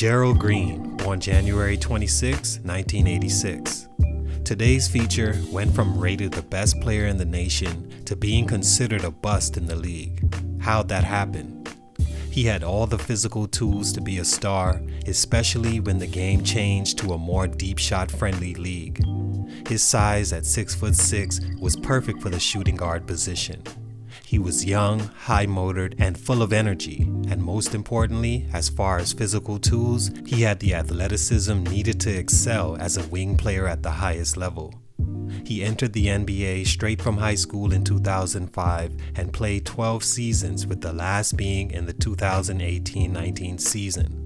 Gerald Green, born January 26, 1986. Today's feature went from rated the best player in the nation to being considered a bust in the league. How'd that happen? He had all the physical tools to be a star, especially when the game changed to a more deep shot friendly league. His size at 6'6" was perfect for the shooting guard position. He was young, high-motored, and full of energy, and most importantly, as far as physical tools, he had the athleticism needed to excel as a wing player at the highest level. He entered the NBA straight from high school in 2005 and played 12 seasons, with the last being in the 2018-19 season.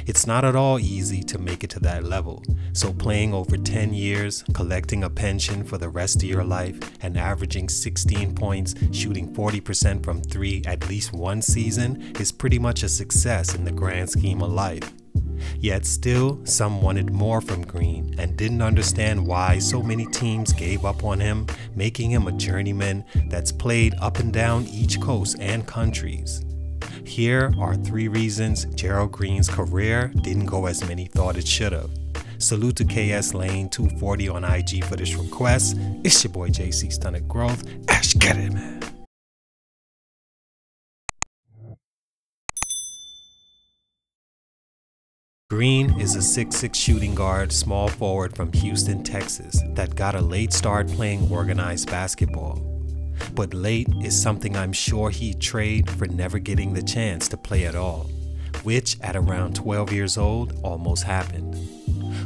It's not at all easy to make it to that level, so playing over 10 years, collecting a pension for the rest of your life, and averaging 16 points, shooting 40% from 3 at least one season is pretty much a success in the grand scheme of life. Yet still, some wanted more from Green and didn't understand why so many teams gave up on him, making him a journeyman that's played up and down each coast and countries. Here are 3 reasons Gerald Green's career didn't go as many thought it should have. Salute to KS Lane 240 on IG for this request. It's your boy JC Stunted Growth. Ash, get it, man. Green is a 6'6" shooting guard, small forward from Houston, Texas, that got a late start playing organized basketball. But late is something I'm sure he'd trade for never getting the chance to play at all, which at around 12 years old almost happened.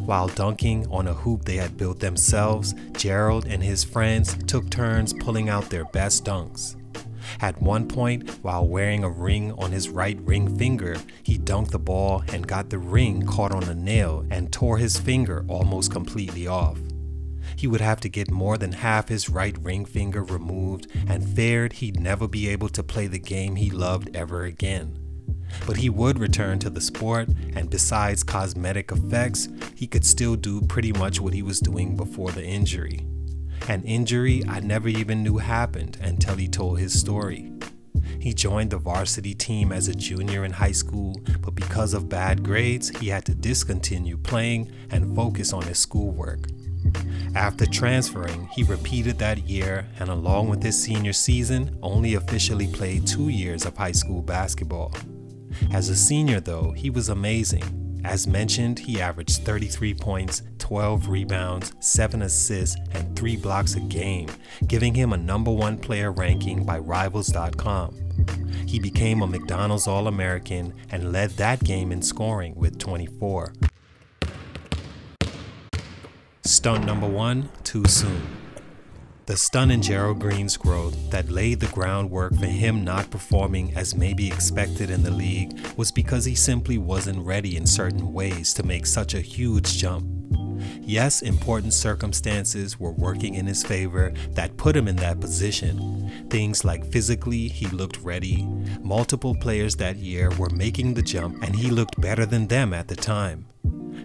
While dunking on a hoop they had built themselves, Gerald and his friends took turns pulling out their best dunks. At one point, while wearing a ring on his right ring finger, he dunked the ball and got the ring caught on a nail and tore his finger almost completely off. He would have to get more than half his right ring finger removed and feared he'd never be able to play the game he loved ever again. But he would return to the sport, and besides cosmetic effects, he could still do pretty much what he was doing before the injury. An injury I never even knew happened until he told his story. He joined the varsity team as a junior in high school, but because of bad grades, he had to discontinue playing and focus on his schoolwork. After transferring, he repeated that year and along with his senior season, only officially played 2 years of high school basketball. As a senior though, he was amazing. As mentioned, he averaged 33 points, 12 rebounds, 7 assists, and 3 blocks a game, giving him a #1 player ranking by Rivals.com. He became a McDonald's All-American and led that game in scoring with 24. Stunt number 1, too soon. The stunt in Gerald Green's growth that laid the groundwork for him not performing as maybe expected in the league was because he simply wasn't ready in certain ways to make such a huge jump. Yes, important circumstances were working in his favor that put him in that position. Things like physically, he looked ready. Multiple players that year were making the jump and he looked better than them at the time.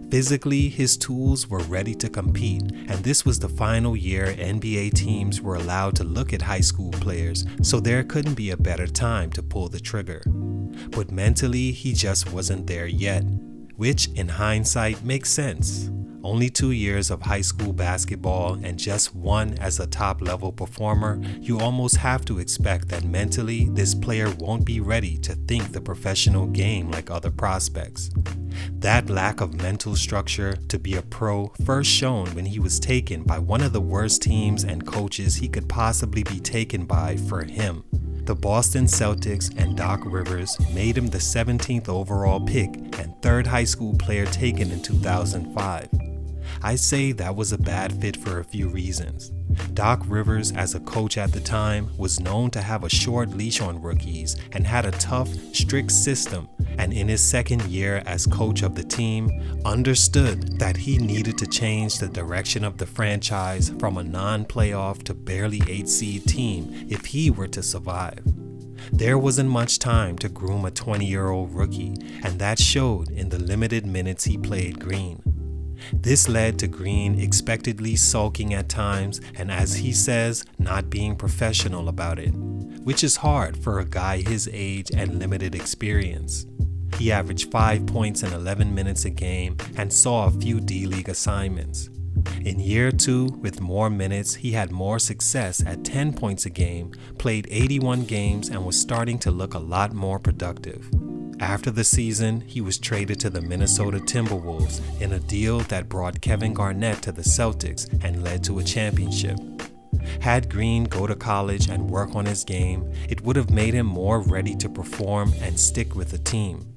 Physically, his tools were ready to compete, and this was the final year NBA teams were allowed to look at high school players, so there couldn't be a better time to pull the trigger. But mentally, he just wasn't there yet, which in hindsight makes sense. Only 2 years of high school basketball and just 1 as a top-level performer, you almost have to expect that mentally this player won't be ready to think the professional game like other prospects. That lack of mental structure to be a pro first shown when he was taken by one of the worst teams and coaches he could possibly be taken by for him. The Boston Celtics and Doc Rivers made him the 17th overall pick and 3rd high school player taken in 2005. I say that was a bad fit for a few reasons. Doc Rivers, as a coach at the time, was known to have a short leash on rookies and had a tough, strict system, and in his 2nd year as coach of the team, understood that he needed to change the direction of the franchise from a non-playoff to barely 8 seed team if he were to survive. There wasn't much time to groom a 20-year-old rookie, and that showed in the limited minutes he played Green. This led to Green expectedly sulking at times and, as he says, not being professional about it, which is hard for a guy his age and limited experience. He averaged 5 points in 11 minutes a game and saw a few D-League assignments. In year 2, with more minutes, he had more success at 10 points a game, played 81 games, and was starting to look a lot more productive. After the season, he was traded to the Minnesota Timberwolves in a deal that brought Kevin Garnet to the Celtics and led to a championship. Had Green go to college and work on his game, it would have made him more ready to perform and stick with the team.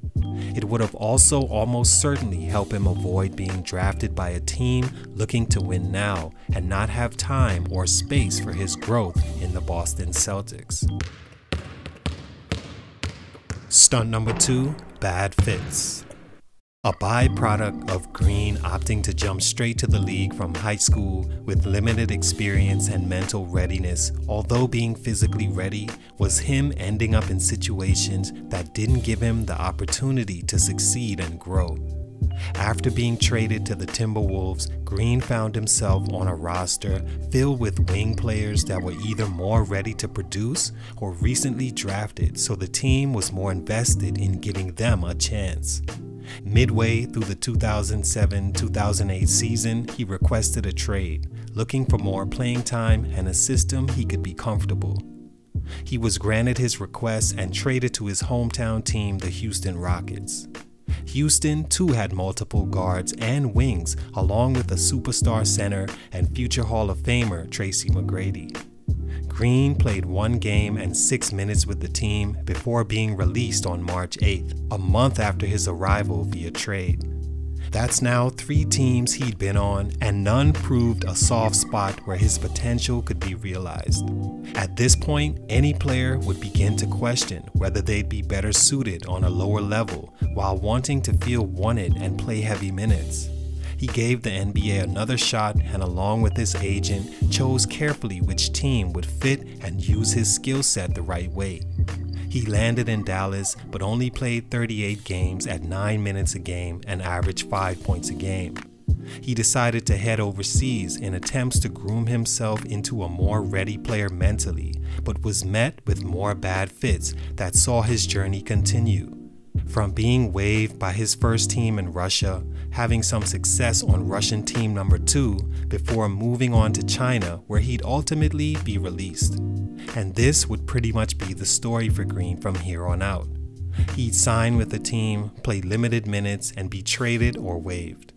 It would have also almost certainly helped him avoid being drafted by a team looking to win now and not have time or space for his growth in the Boston Celtics. Stunt number 2, bad fits. A byproduct of Green opting to jump straight to the league from high school with limited experience and mental readiness, although being physically ready, was him ending up in situations that didn't give him the opportunity to succeed and grow. After being traded to the Timberwolves, Green found himself on a roster filled with wing players that were either more ready to produce or recently drafted, so the team was more invested in giving them a chance. Midway through the 2007-2008 season, he requested a trade, looking for more playing time and a system he could be comfortable. He was granted his request and traded to his hometown team, the Houston Rockets. Houston too had multiple guards and wings, along with a superstar center and future Hall of Famer Tracy McGrady. Green played 1 game and 6 minutes with the team before being released on March 8th, a month after his arrival via trade. That's now 3 teams he'd been on, and none proved a soft spot where his potential could be realized. At this point, any player would begin to question whether they'd be better suited on a lower level while wanting to feel wanted and play heavy minutes. He gave the NBA another shot and, along with his agent, chose carefully which team would fit and use his skill set the right way. He landed in Dallas, but only played 38 games at 9 minutes a game and averaged 5 points a game. He decided to head overseas in attempts to groom himself into a more ready player mentally, but was met with more bad fits that saw his journey continue. From being waived by his first team in Russia, having some success on Russian team number 2, before moving on to China, where he'd ultimately be released. And this would pretty much be the story for Green from here on out. He'd sign with the team, play limited minutes, and be traded or waived.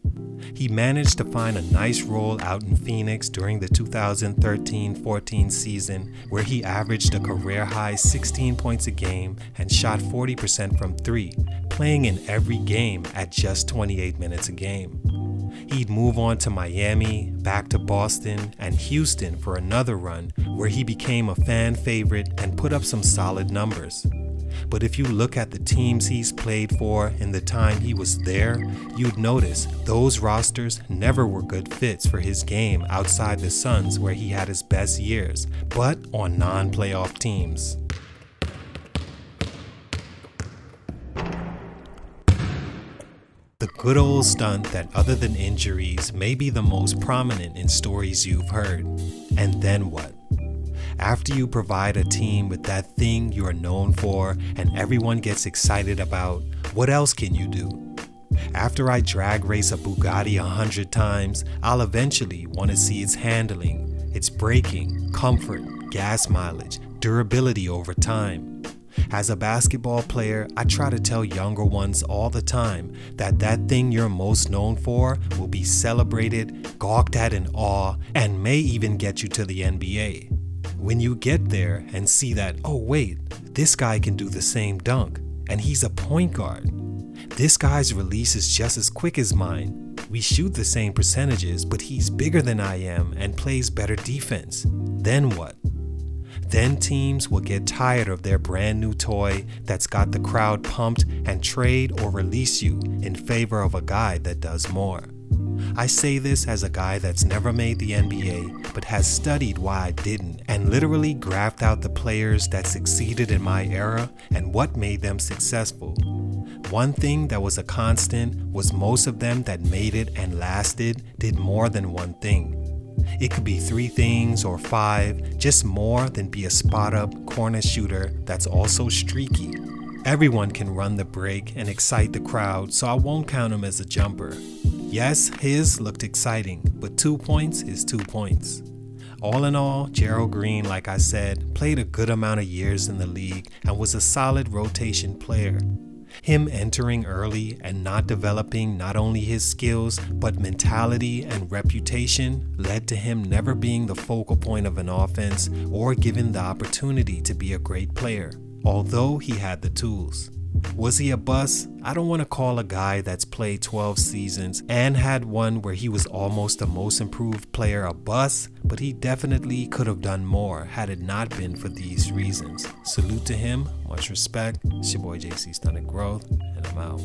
He managed to find a nice role out in Phoenix during the 2013-14 season, where he averaged a career-high 16 points a game and shot 40% from 3, playing in every game at just 28 minutes a game. He'd move on to Miami, back to Boston, and Houston for another run, where he became a fan favorite and put up some solid numbers. But if you look at the teams he's played for in the time he was there, you'd notice those rosters never were good fits for his game outside the Suns, where he had his best years, but on non-playoff teams. The good old stunt that, other than injuries, may be the most prominent in stories you've heard. And then what? After you provide a team with that thing you are known for and everyone gets excited about, what else can you do? After I drag race a Bugatti 100 times, I'll eventually want to see its handling, its braking, comfort, gas mileage, durability over time. As a basketball player, I try to tell younger ones all the time that that thing you're most known for will be celebrated, gawked at in awe, and may even get you to the NBA. When you get there and see that, oh wait, this guy can do the same dunk, and he's a point guard. This guy's release is just as quick as mine. We shoot the same percentages, but he's bigger than I am and plays better defense. Then what? Then teams will get tired of their brand new toy that's got the crowd pumped and trade or release you in favor of a guy that does more. I say this as a guy that's never made the NBA, but has studied why I didn't and literally graphed out the players that succeeded in my era and what made them successful. One thing that was a constant was most of them that made it and lasted did more than one thing. It could be 3 things or 5, just more than be a spot-up corner shooter that's also streaky. Everyone can run the break and excite the crowd, so I won't count him as a jumper. Yes, his looked exciting, but 2 points is 2 points. All in all, Gerald Green, like I said, played a good amount of years in the league and was a solid rotation player. Him entering early and not developing not only his skills, but mentality and reputation led to him never being the focal point of an offense or given the opportunity to be a great player, although he had the tools. Was he a bust? I don't want to call a guy that's played 12 seasons and had one where he was almost the most improved player a bust, but he definitely could have done more had it not been for these reasons. Salute to him, much respect. It's your boy JC Stunted Growth, and I'm out.